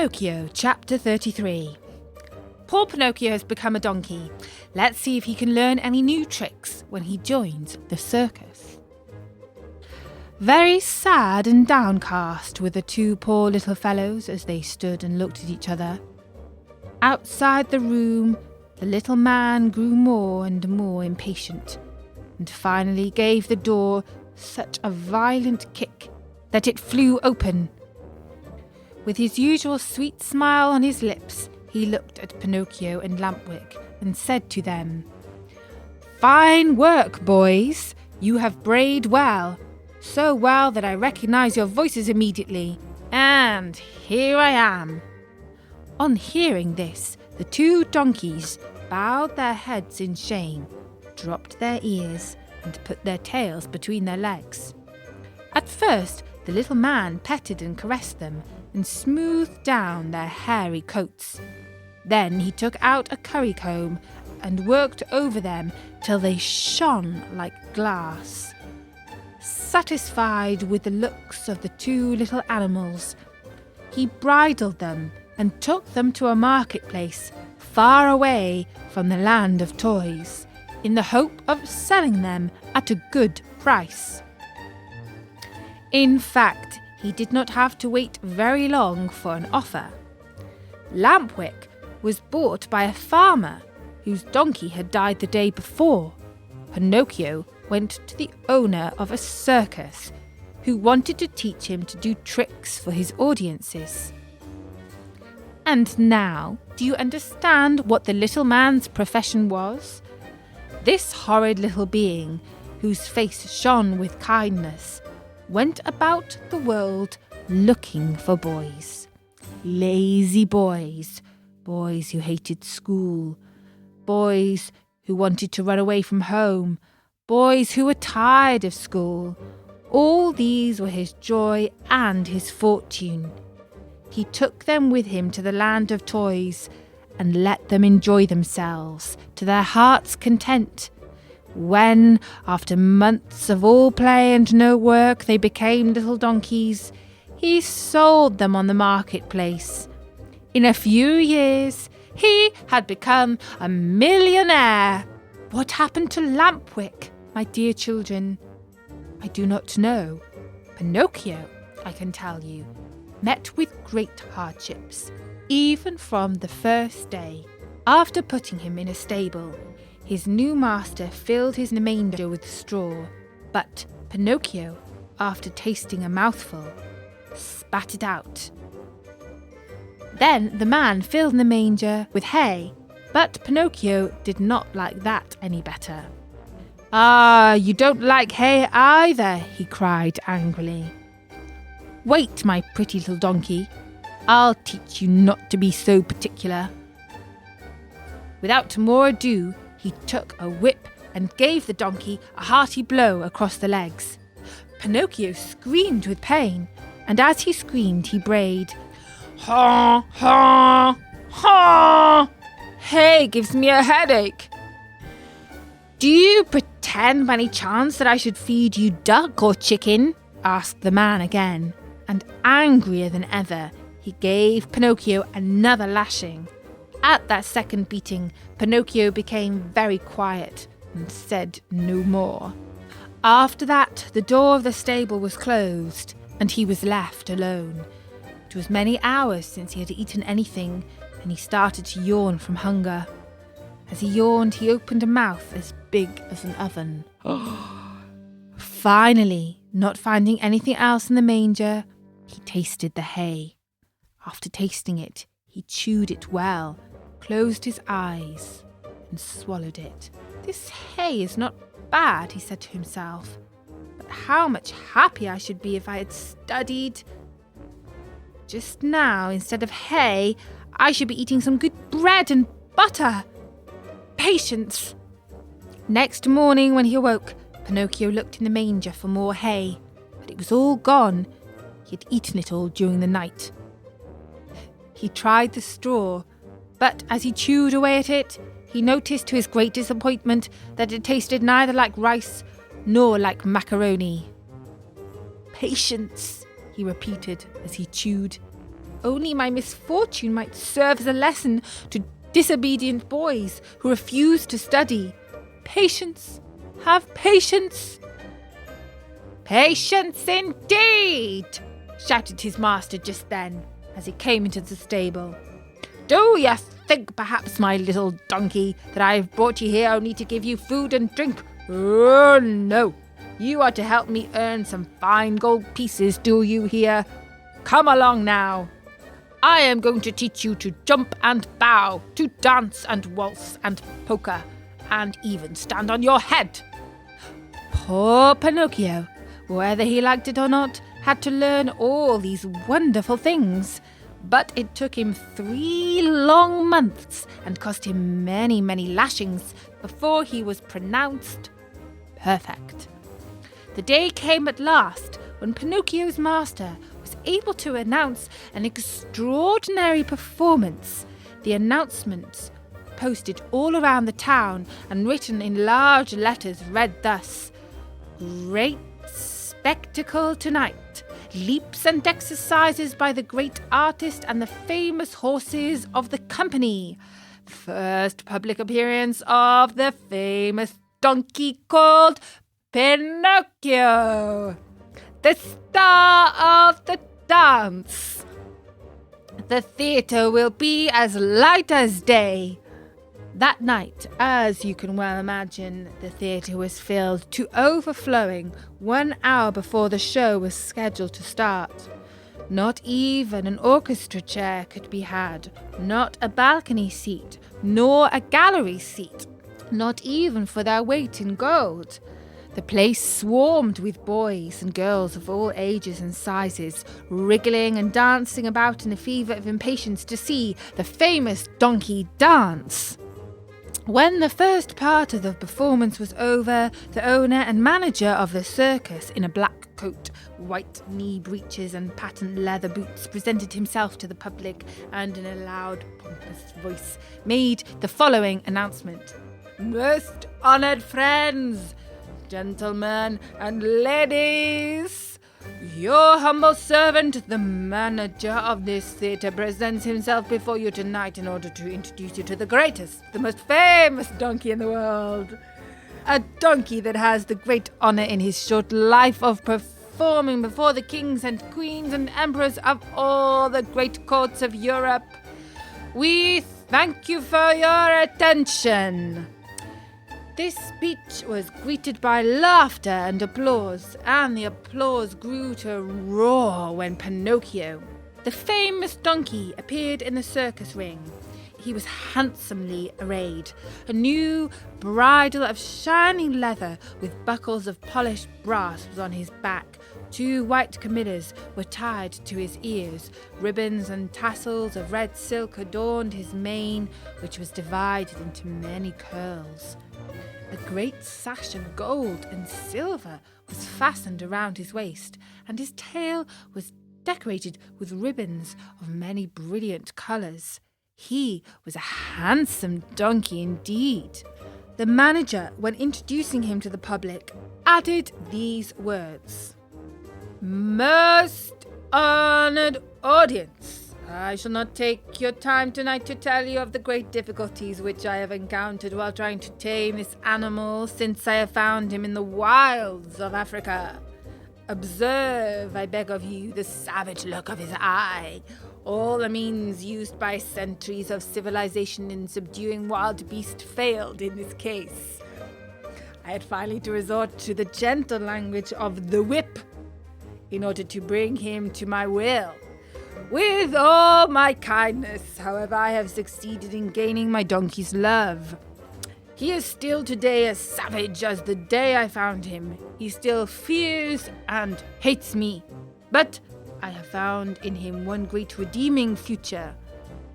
Pinocchio, Chapter 33. Poor Pinocchio has become a donkey. Let's see if he can learn any new tricks when he joins the circus. Very sad and downcast were the two poor little fellows as they stood and looked at each other. Outside the room, the little man grew more and more impatient, and finally gave the door such a violent kick that it flew open. With his usual sweet smile on his lips, he looked at Pinocchio and Lamp-Wick and said to them, "Fine work, boys! You have brayed well, so well that I recognize your voices immediately, and here I am." On hearing this, the two donkeys bowed their heads in shame, dropped their ears, and put their tails between their legs. At first, the little man petted and caressed them, and smoothed down their hairy coats. Then he took out a currycomb and worked over them till they shone like glass. Satisfied with the looks of the two little animals, he bridled them and took them to a marketplace far away from the land of toys, in the hope of selling them at a good price. In fact, he did not have to wait very long for an offer. Lamp-Wick was bought by a farmer whose donkey had died the day before. Pinocchio went to the owner of a circus who wanted to teach him to do tricks for his audiences. And now, do you understand what the little man's profession was? This horrid little being, whose face shone with kindness, went about the world looking for boys. Lazy boys, boys who hated school, boys who wanted to run away from home, boys who were tired of school. All these were his joy and his fortune. He took them with him to the land of toys and let them enjoy themselves to their heart's content. When, after months of all play and no work, they became little donkeys, he sold them on the marketplace. In a few years, he had become a millionaire. What happened to Lamp-Wick, my dear children? I do not know. Pinocchio, I can tell you, met with great hardships, even from the first day. After putting him in a stable, his new master filled his manger with straw, but Pinocchio, after tasting a mouthful, spat it out. Then the man filled the manger with hay, but Pinocchio did not like that any better. "Ah, you don't like hay either," he cried angrily. "Wait, my pretty little donkey. I'll teach you not to be so particular." Without more ado, he took a whip and gave the donkey a hearty blow across the legs. Pinocchio screamed with pain, and as he screamed he brayed, "Ha, ha, ha! Hay gives me a headache." "Do you pretend by any chance that I should feed you duck or chicken?" asked the man again, and angrier than ever, he gave Pinocchio another lashing. At that second beating, Pinocchio became very quiet and said no more. After that, the door of the stable was closed, and he was left alone. It was many hours since he had eaten anything, and he started to yawn from hunger. As he yawned, he opened a mouth as big as an oven. Finally, not finding anything else in the manger, he tasted the hay. After tasting it, he chewed it well, closed his eyes, and swallowed it. "This hay is not bad," he said to himself, "but how much happier I should be if I had studied. Just now, instead of hay, I should be eating some good bread and butter. Patience!" Next morning when he awoke, Pinocchio looked in the manger for more hay, but it was all gone. He had eaten it all during the night. He tried the straw, but as he chewed away at it, he noticed to his great disappointment that it tasted neither like rice nor like macaroni. "Patience," he repeated as he chewed. only my misfortune might serve as a lesson to disobedient boys who refuse to study. Patience! Have patience! Patience indeed! Shouted his master just then, as he came into the stable. Do you think perhaps, my little donkey, that I have brought you here only to give you food and drink? Oh, no. You are to help me earn some fine gold pieces, do you hear? Come along now. I am going to teach you to jump and bow, to dance and waltz and polka, and even stand on your head. Poor Pinocchio, whether he liked it or not, had to learn all these wonderful things. But it took him 3 long months and cost him many, many lashings before he was pronounced perfect. The day came at last when Pinocchio's master was able to announce an extraordinary performance. The announcement, posted all around the town and written in large letters, read thus: Great spectacle tonight. Leaps and exercises by the great artist and the famous horses of the company. First public appearance of the famous donkey called Pinocchio, the star of the dance. The theatre will be as light as day. That night, as you can well imagine, the theatre was filled to overflowing 1 hour before the show was scheduled to start. Not even an orchestra chair could be had, not a balcony seat, nor a gallery seat, not even for their weight in gold. The place swarmed with boys and girls of all ages and sizes, wriggling and dancing about in a fever of impatience to see the famous donkey dance. When the first part of the performance was over, the owner and manager of the circus, in a black coat, white knee breeches and patent leather boots, presented himself to the public and in a loud, pompous voice made the following announcement. Most honoured friends, gentlemen and ladies, your humble servant, the manager of this theatre, presents himself before you tonight in order to introduce you to the greatest, the most famous donkey in the world. A donkey that has the great honour in his short life of performing before the kings and queens and emperors of all the great courts of Europe. We thank you for your attention. This speech was greeted by laughter and applause, and the applause grew to a roar when Pinocchio, the famous donkey, appeared in the circus ring. He was handsomely arrayed. A new bridle of shining leather with buckles of polished brass was on his back. 2 white camellias were tied to his ears. Ribbons and tassels of red silk adorned his mane, which was divided into many curls. A great sash of gold and silver was fastened around his waist, and his tail was decorated with ribbons of many brilliant colours. He was a handsome donkey indeed. The manager, when introducing him to the public, added these words: Most honoured audience, I shall not take your time tonight to tell you of the great difficulties which I have encountered while trying to tame this animal since I have found him in the wilds of Africa. Observe, I beg of you, the savage look of his eye. All the means used by centuries of civilization in subduing wild beasts failed in this case. I had finally to resort to the gentle language of the whip in order to bring him to my will. With all my kindness, however, I have succeeded in gaining my donkey's love. He is still today as savage as the day I found him. He still fears and hates me. But I have found in him one great redeeming feature.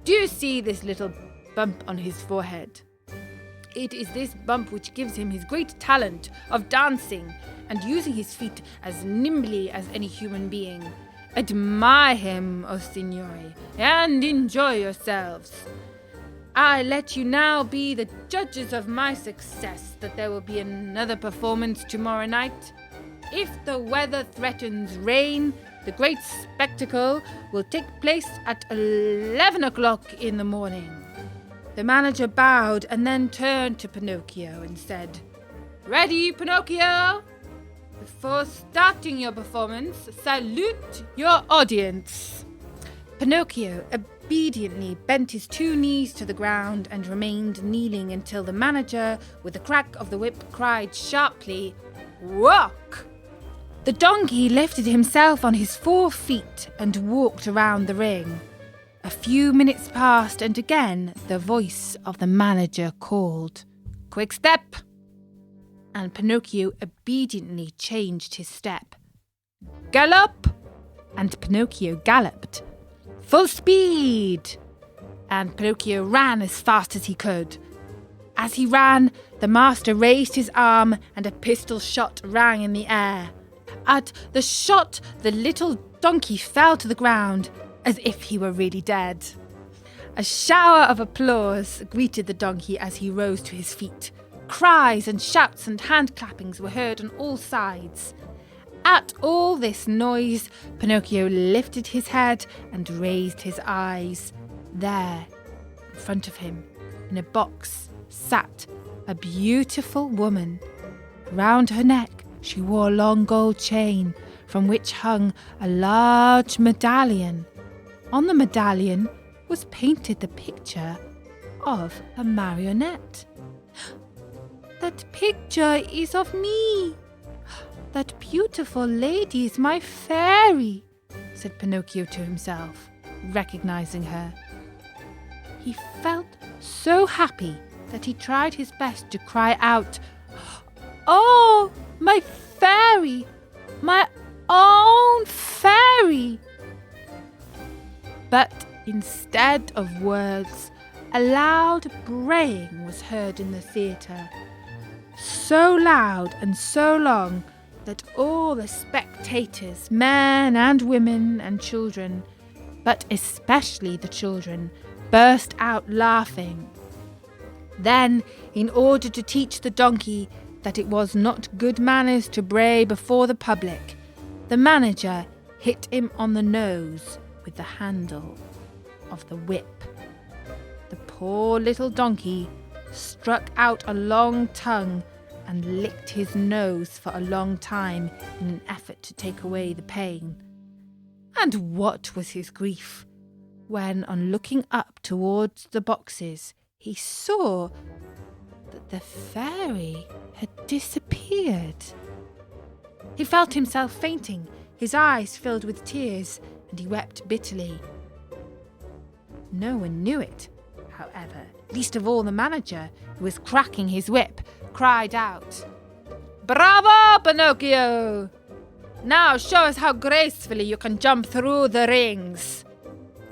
Do you see this little bump on his forehead? It is this bump which gives him his great talent of dancing and using his feet as nimbly as any human being. Admire him, O signori, and enjoy yourselves. I let you now be the judges of my success, that there will be another performance tomorrow night. If the weather threatens rain, The great spectacle will take place at 11 o'clock in the morning." The manager bowed and then turned to Pinocchio and said, "Ready, Pinocchio? Before starting your performance, salute your audience." Pinocchio obediently bent his 2 knees to the ground and remained kneeling until the manager, with a crack of the whip, cried sharply, "Walk!" The donkey lifted himself on his 4 feet and walked around the ring. A few minutes passed, and again the voice of the manager called, "Quick step!" And Pinocchio obediently changed his step. "Gallop!" And Pinocchio galloped. "Full speed!" And Pinocchio ran as fast as he could. As he ran, the master raised his arm and a pistol shot rang in the air. At the shot, the little donkey fell to the ground as if he were really dead. A shower of applause greeted the donkey as he rose to his feet. Cries and shouts and hand clappings were heard on all sides. At all this noise, Pinocchio lifted his head and raised his eyes. There, in front of him, in a box, sat a beautiful woman. Round her neck, she wore a long gold chain, from which hung a large medallion. On the medallion was painted the picture of a marionette. "That picture is of me. That beautiful lady is my fairy," said Pinocchio to himself, recognizing her. He felt so happy that he tried his best to cry out, "Oh, my fairy! My own fairy!" But instead of words, a loud braying was heard in the theatre. So loud and so long that all the spectators, men and women and children, but especially the children, burst out laughing. Then, in order to teach the donkey that it was not good manners to bray before the public, the manager hit him on the nose with the handle of the whip. The poor little donkey struck out a long tongue and licked his nose for a long time in an effort to take away the pain. And what was his grief when, on looking up towards the boxes, he saw that the fairy had disappeared. He felt himself fainting, his eyes filled with tears, and he wept bitterly. No one knew it, however, least of all the manager, who was cracking his whip, cried out, "Bravo, Pinocchio! Now show us how gracefully you can jump through the rings."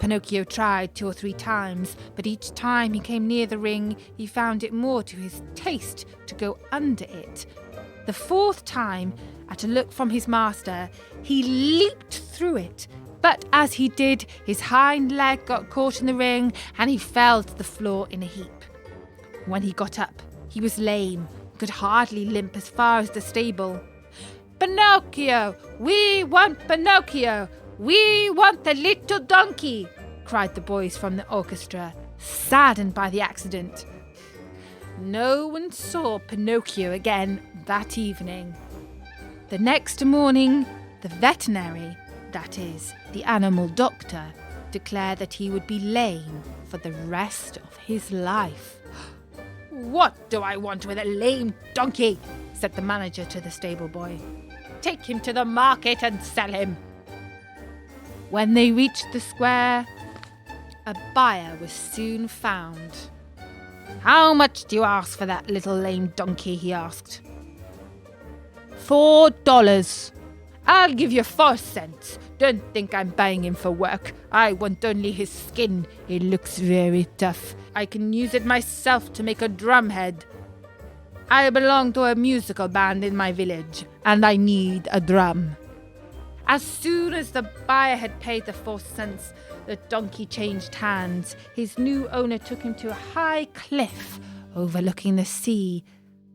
Pinocchio tried 2 or 3 times, but each time he came near the ring, he found it more to his taste to go under it. The 4th time, at a look from his master, he leaped through it, but as he did, his hind leg got caught in the ring and he fell to the floor in a heap. When he got up, he was lame, could hardly limp as far as the stable. "Pinocchio! We want Pinocchio! We want the little donkey!" cried the boys from the orchestra, saddened by the accident. No one saw Pinocchio again that evening. The next morning, the veterinary, that is, the animal doctor, declared that he would be lame for the rest of his life. "What do I want with a lame donkey?" said the manager to the stable boy. "Take him to the market and sell him." When they reached the square, a buyer was soon found. "How much do you ask for that little lame donkey?" he asked. $4. "I'll give you 4 cents. Don't think I'm buying him for work. I want only his skin. It looks very tough. I can use it myself to make a drumhead. I belong to a musical band in my village, and I need a drum." As soon as the buyer had paid the 4 cents, the donkey changed hands. His new owner took him to a high cliff overlooking the sea,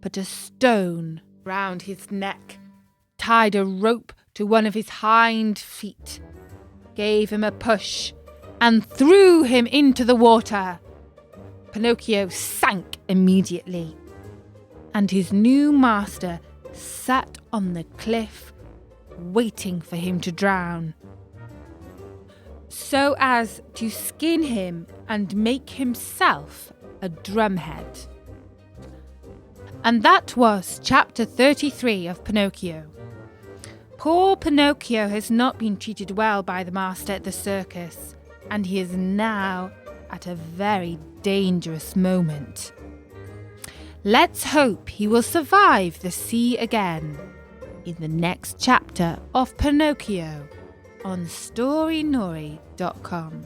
put a stone round his neck, tied a rope to one of his hind feet, gave him a push, and threw him into the water. Pinocchio sank immediately, and his new master sat on the cliff, waiting for him to drown, so as to skin him and make himself a drumhead. And that was chapter 33 of Pinocchio. Poor Pinocchio has not been treated well by the master at the circus, and he is now at a very dangerous moment. Let's hope he will survive the sea again in the next chapter of Pinocchio on storynori.com.